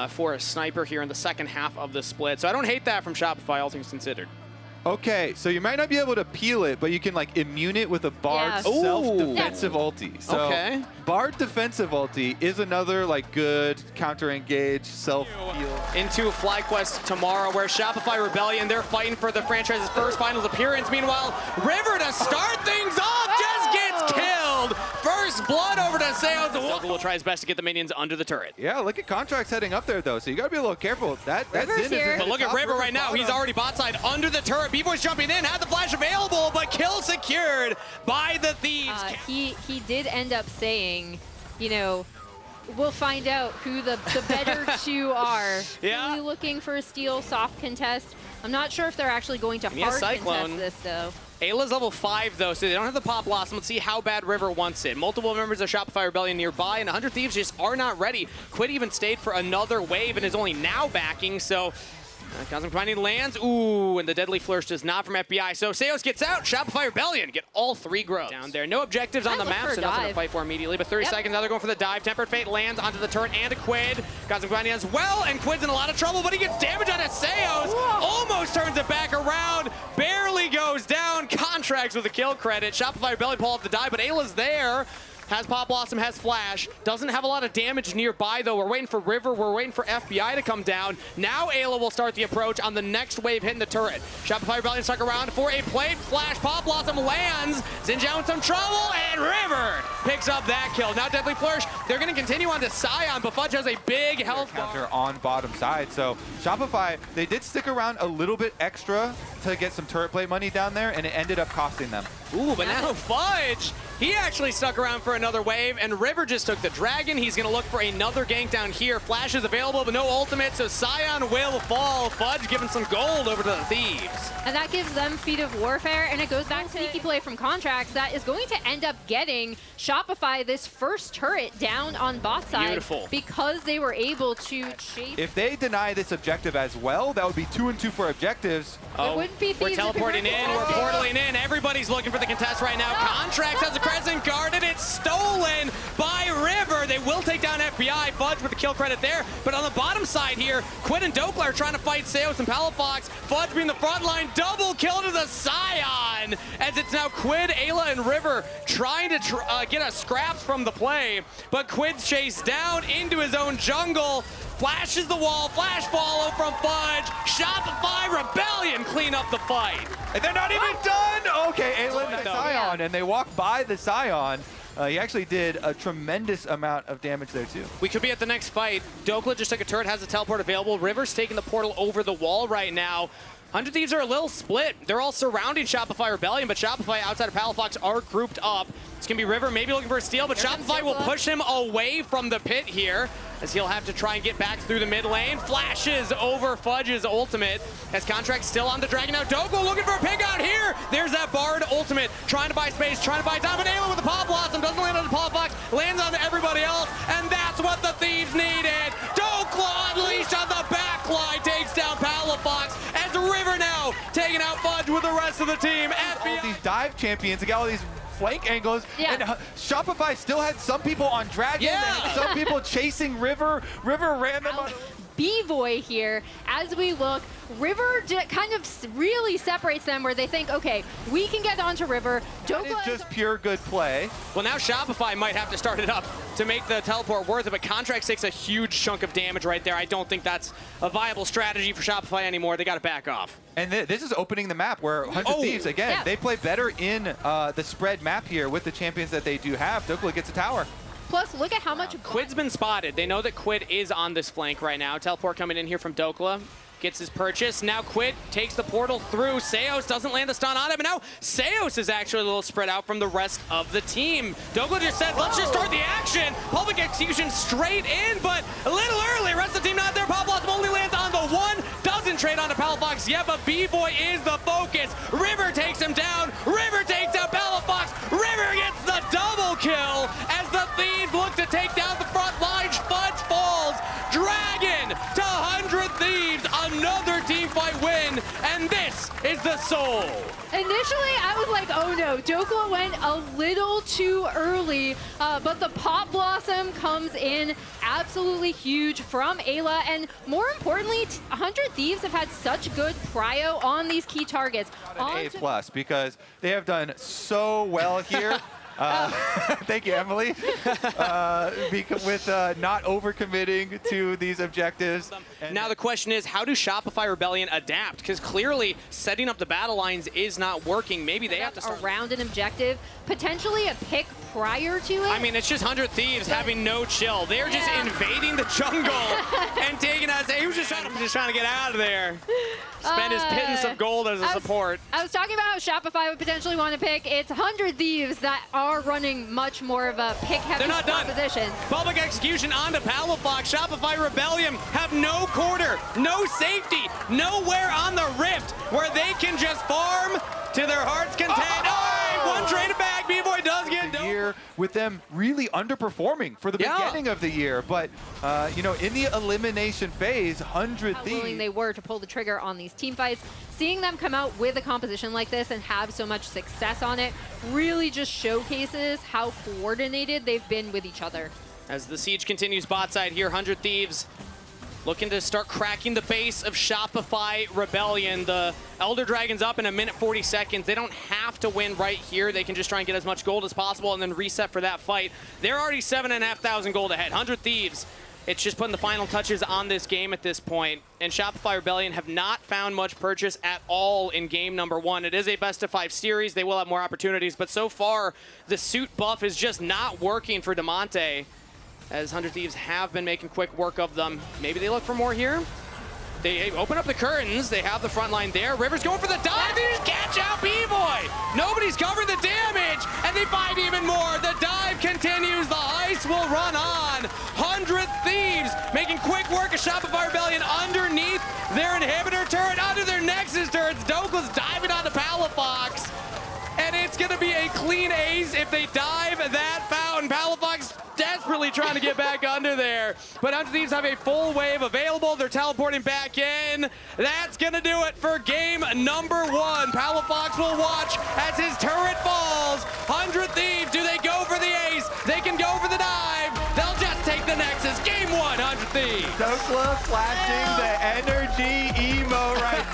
for a sniper here in the second half of the split. So I don't hate that from Shopify, all things considered. Okay, so you might not be able to peel it, but you can like immune it with a Bard Yeah. self-defensive ulti. So Okay. Bard defensive ulti is another like good counter-engage self-heal. Into FlyQuest tomorrow, where Shopify Rebellion, they're fighting for the franchise's first finals appearance. Meanwhile, River to start things off just gets killed. First blood over to Seos. Douglas will try his best to get the minions under the turret. Yeah, look at Contracts heading up there though, so you gotta be a little careful. That River's Zin is here. in But the look at top, River River's right now. He's bottom. already bot side under the turret. B-Boy's jumping in, had the flash available, but kill secured by the Thieves. He did end up saying, you know, we'll find out who the better two are. Yeah. Really looking for a steal soft contest. I'm not sure if they're actually going to me a hard Cyclone. contest this though. Ayla's level 5 though, so they don't have the pop blossom. Let's see how bad River wants it. Multiple members of Shopify Rebellion nearby, and 100 Thieves just are not ready. Quid even stayed for another wave and is only now backing, so Cosmic Binding lands. Ooh, and the Deadly Flourish does not from FBI. So Seos gets out. Shopify Rebellion get all 3 grubs. Down there. No objectives on the look map, for so a nothing to dive. fight for immediately. But 30 seconds, now they're going for the dive. Tempered Fate lands onto the turret and a Quid. Cosmic Binding as well, and Quid's in a lot of trouble, but he gets damage on his Seos. Almost turns it back around. Barely goes down. Contracts with a kill credit. Shopify Rebellion pull off the dive, but Ayla's there. Has Pop Blossom, has Flash. Doesn't have a lot of damage nearby, though. We're waiting for River. We're waiting for FBI to come down. Now Ayla will start the approach on the next wave hitting the turret. Shopify Rebellion stuck around for a plate. Flash, Pop Blossom lands. Zinjao in some trouble, and River picks up that kill. Now Deadly Flourish. They're going to continue on to Scion, but Fudge has a big health counter bar. on bottom side. So Shopify, they did stick around a little bit extra to get some turret plate money down there, and it ended up costing them. Ooh, but now Fudge, he actually stuck around for another wave, and River just took the dragon. He's going to look for another gank down here. Flash is available, but no ultimate, so Scion will fall. Fudge giving some gold over to the Thieves. And that gives them Feat of Warfare, and it goes back to sneaky play from Contracts that is going to end up getting Shopify this first turret down on bot side. Beautiful. Because they were able to chase. If they deny this objective as well, that would be 2 and 2 for objectives. It wouldn't be We're Thieves if we teleporting weren't in, we're contesting. portaling in. Everybody's looking for the contest right now. Contracts has a crescent guarded. It's stolen by River. They will take down FBI. Fudge with the kill credit there. But on the bottom side here, Quid and Dokla are trying to fight Seos and Palafox. Fudge being the front line. Double kill to the Scion. As it's now Quid, Ayla, and River trying to get a scraps from the play. But Quid's chased down into his own jungle. Flashes the wall, flash follow from Fudge. Shopify Rebellion clean up the fight. And they're not even done! Okay, Aelin and though. Scion, and they walk by the Scion. He actually did a tremendous amount of damage there too. We could be at the next fight. Dokla just took a turret, has a teleport available. River's taking the portal over the wall right now. 100 Thieves are a little split. They're all surrounding Shopify Rebellion, but Shopify outside of Palafox are grouped up. It's going to be River maybe looking for a steal, but Shopify will push him away from the pit here, as he'll have to try and get back through the mid lane. Flashes over Fudge's ultimate, as Contract still on the Dragon. Now Dokla looking for a pick out here. There's that Bard ultimate, trying to buy space, trying to buy time. But Ayla with the Pop Blossom doesn't land on the Palafox, lands on everybody else, and that's what the Thieves needed. Dokla unleashed on the backline, takes down Palafox, as River now taking out Fudge with the rest of the team. All these dive champions, they got all these flank angles, and Shopify still had some people on Dragon, and some people chasing River. River ran them on. B-Boy here, as we look, River kind of really separates them where they think, okay, we can get onto River. That is just pure good play. Well, now Shopify might have to start it up to make the teleport worth it, but Contract takes a huge chunk of damage right there. I don't think that's a viable strategy for Shopify anymore. They got to back off. And this is opening the map where 100 Thieves, again, they play better in the spread map here with the champions that they do have. Dokla gets a tower. Plus, look at how much... Quid's been spotted. They know that Quid is on this flank right now. Teleport coming in here from Dokla. Gets his purchase. Now Quid takes the portal through. Seos doesn't land a stun on him. And now Seos is actually a little spread out from the rest of the team. Dokla just said, let's just start the action. Public execution straight in, but a little early. Rest of the team not there. Pop Blossom only lands on the one. Doesn't trade onto Palafox yet, but B-Boy is the focus. River takes him down. River takes out Palafox. River gets the double kill as the Thieves look to take down the front line. Fudge falls. Dragon to 100 Thieves. Another team fight win, and this is the soul. Initially, I was like, oh no, Dokla went a little too early, but the Pop Blossom comes in absolutely huge from Ayla, and more importantly, 100 Thieves have had such good prio on these key targets. An A+, because they have done so well here. Thank you, Emily. With not overcommitting to these objectives. Now the question is, how do Shopify Rebellion adapt? Because clearly setting up the battle lines is not working. Maybe they have to start around an objective, potentially a pick prior to it. I mean, it's just 100 Thieves having no chill. They're just invading the jungle and taking us. He was just trying to get out of there. Spend his pittance of gold as a support. I was talking about how Shopify would potentially want to pick. It's 100 Thieves that are running much more of a pick-heavy position. Public execution onto Palafox. Shopify Rebellion have no quarter, no safety, nowhere on the rift where they can just farm to their heart's content. One traded back. B-Boy does get the year with them really underperforming for the beginning of the year, but you know, in the elimination phase, 100 how Thieves. willing they were to pull the trigger on these team fights. Seeing them come out with a composition like this and have so much success on it really just showcases how coordinated they've been with each other. As the siege continues bot side here, 100 Thieves looking to start cracking the base of Shopify Rebellion. The Elder Dragon's up in 1:40 seconds. They don't have to win right here. They can just try and get as much gold as possible and then reset for that fight. They're already 7,500 gold ahead. 100 Thieves, it's just putting the final touches on this game at this point. And Shopify Rebellion have not found much purchase at all in game number 1. It is a best-of-5 series. They will have more opportunities, but so far, the suit buff is just not working for Demonte, as 100 Thieves have been making quick work of them. Maybe they look for more here. They open up the curtains. They have the front line there. River's going for the dive. They just catch out B-Boy. Nobody's covering the damage, and they find even more. The dive continues. The ice will run on. 100 Thieves making quick work of Shopify Rebellion underneath their inhibitor turret, under their Nexus turrets. Dokla's diving onto Palafox, and it's going to be a clean ace if they dive that fountain. Palafox desperately trying to get back under there, but 100 Thieves have a full wave available. They're teleporting back in. That's gonna do it for game number 1. Palafox will watch as his turret falls. 100 Thieves, do they go for the ace? They can go for the dive. They'll just take the Nexus. Game 1, 100 Thieves. Dokla flashing the energy emo right there.